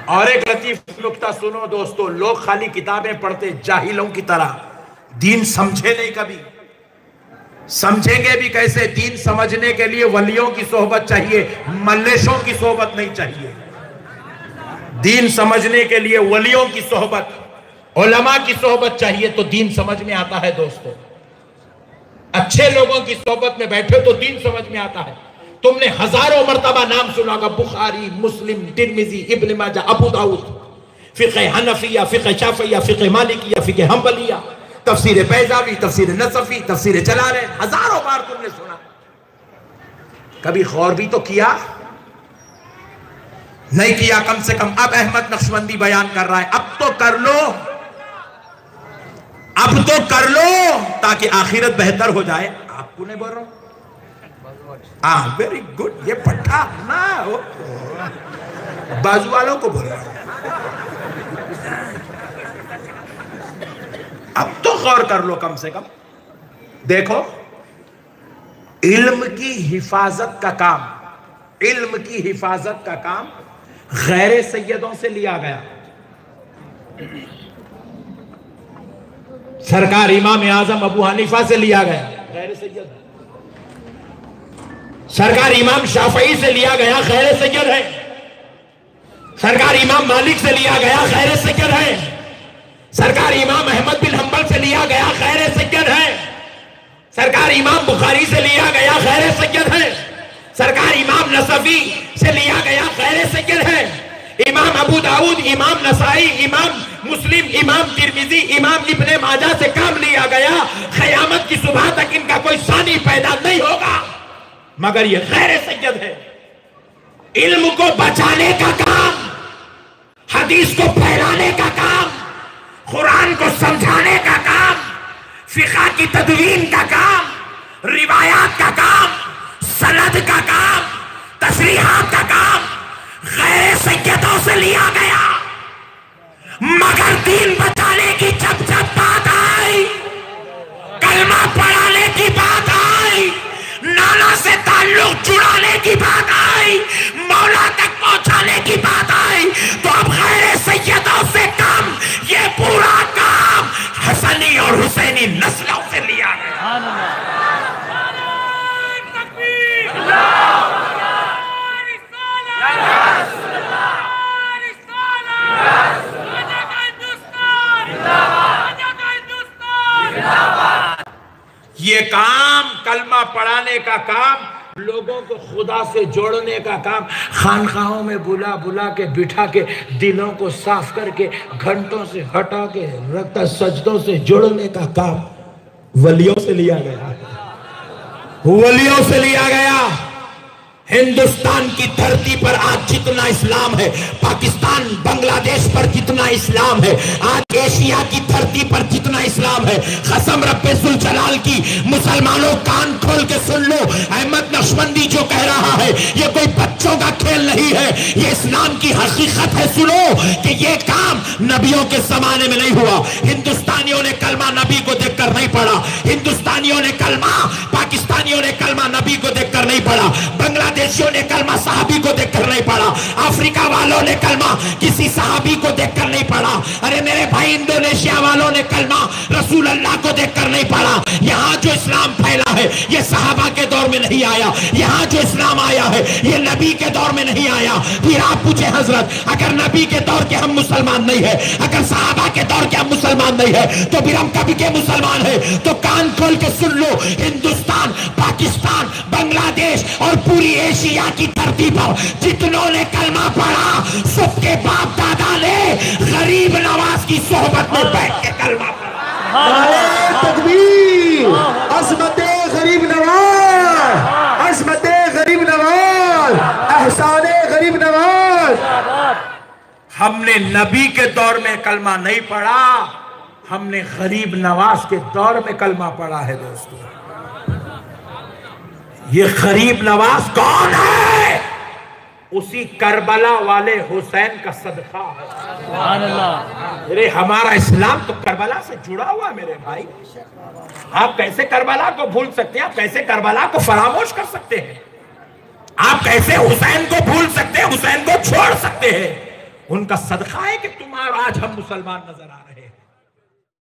और एक लतीफ नुक्ता सुनो दोस्तों, लोग खाली किताबें पढ़ते जाहिलों की तरह, दीन समझे नहीं कभी। समझेंगे भी कैसे? दीन समझने के लिए वलियों की सोहबत चाहिए, मल्लेशों की सोहबत नहीं चाहिए। दीन समझने के लिए वलियों की सोहबत, उलमा की सोहबत चाहिए तो दीन समझ में आता है दोस्तों। अच्छे लोगों की सोहबत में बैठे तो दीन समझ में आता है। तुमने हजारों मर्तबा नाम सुना होगा, बुखारी, मुस्लिम, तिरमिजी, इब्न माजा, अबू दाऊद, फिक़ह हनफिया, फिक़ह शाफ़िया, फिक़ह मालिकिया, फिक़ह हम्बलिया, तफसीर बैज़ावी, तफसीर नसफी, तफसीर जलालैन, हजारों बार तुमने सुना। कभी गौर भी तो किया नहीं किया? कम से कम अब अहमद नक्शबंदी बयान कर रहा है, अब तो कर लो, अब तो कर लो ताकि आखिरत बेहतर हो जाए। आपको नहीं बोल रहा हूं, वेरी गुड, ये पट्टा ना हो, बाजू वालों को बोल रहा हूं। अब तो गौर कर लो कम से कम। देखो, इल्म की हिफाजत का काम, इल्म की हिफाजत का काम गैर सैयदों से लिया गया। सरकार इमाम आजम अबू हनीफा से लिया गया गैर सैयद, सरकार इमाम शाफई से लिया गया गैर सैयद है, सरकार इमाम मालिक से लिया गया गैर सैयद है, सरकार इमाम अहमद बिन हंबल से लिया गया गैर सैयद है, सरकार इमाम बुखारी से लिया गया गैर सैयद है, सरकार इमाम नसफी से लिया गया गैर सैयद है, इमाम अबू दाऊद, इमाम नसाई, इमाम मुस्लिम, इमाम तिरमिजी, इमाम इब्ने माजा से काम लिया गया। क़यामत की सुबह तक इनका कोई सानी पैदा नहीं होगा, मगर ये गैर सैयद है। इल्म को बचाने का काम, हदीस को फैलाने का काम, कुरान को समझाने का काम, फिक़ह की तदवीन का काम, रिवायात का काम, सनद का काम, तशरीहात का काम गैर सैयदों से लिया गया। मगर दीन बचाने की जब जब बात आई, कलमा पढ़ाने की बात आई, नाना से ताल्लुक जुड़ाने की बात आई, मौला तक पहुंचाने की बात आई, तो अब गैर सैयदों से काम, ये पूरा काम हसनी और हुसैनी नस्लों से लिया गया। ये काम, कलमा पढ़ाने का काम, लोगों को खुदा से जोड़ने का काम, खानकाहों में बुला बुला के बिठा के दिलों को साफ करके घंटों से हटा के रखता सजदों से जोड़ने का काम वलियों से लिया गया, वलियों से लिया गया। हिंदुस्तान की धरती पर आज जितना इस्लाम है, पाकिस्तान बांग्लादेश पर जितना इस्लाम है, आज एशिया की धरती पर जितना इस्लाम है, कसम रब्बे जुल जलाल की, मुसलमानों कान खोल के सुन लो, अहमद नक्शबंदी जो कह रहा है ये कोई बच्चों का खेल नहीं है, ये इस्लाम की हकीकत है। सुनो कि ये काम नबियों के जमाने में नहीं हुआ। हिंदुस्तानियों ने कलमा नबी को देखकर नहीं पढ़ा, हिंदुस्तानियों ने कलमा, पाकिस्तानियों ने कलमा नबी को देखकर नहीं पढ़ा, बांग्लादेशियों ने कलमा सहाबी को देखकर नहीं पढ़ा, अफ्रीका वालों ने कलमा किसी सहाबी को देखकर नहीं पढ़ा। अरे मेरे भाई, इंडोनेशिया वालों ने कलमा रसूल अल्लाह को देखकर नहीं पढ़ा। यहाँ जो इस्लाम फैला है ये सहाबा के दौर में नहीं आया, यहाँ जो इस्लाम आया है ये नबी के दौर में नहीं आया। फिर आप पूछे हजरत, अगर नबी के दौर के हम मुसलमान नहीं है, अगर सहाबा के दौर के हम मुसलमान नहीं है, तो फिर हम कभी के मुसलमान है? तो कान खोल के सुन लो, हिंदुस्तान, पाकिस्तान, बांग्लादेश और पूरी एशिया की धरती पर जितनों ने कलमा पढ़ा, सबके बाप दादा ने गरीब नवाज की सोहबत में बैठ के कलमा पढ़ा। तकबीर, अज़मते गरीब नवाज, अज़मते गरीब नवाज, एहसाने गरीब नवाज। हमने नबी के दौर में कलमा नहीं पढ़ा, हमने गरीब नवाज के दौर में कलमा पढ़ा है दोस्तों। ये गरीब नवाज कौन है? उसी करबला वाले हुसैन का सदका है। अरे हमारा इस्लाम तो करबला से जुड़ा हुआ मेरे भाई। आप कैसे करबला को भूल सकते हैं? आप कैसे करबला को फरामोश कर सकते हैं? आप कैसे हुसैन को भूल सकते हैं, हुसैन को छोड़ सकते हैं? उनका सदका है कि तुम आज हम मुसलमान नजर आ रहे हैं।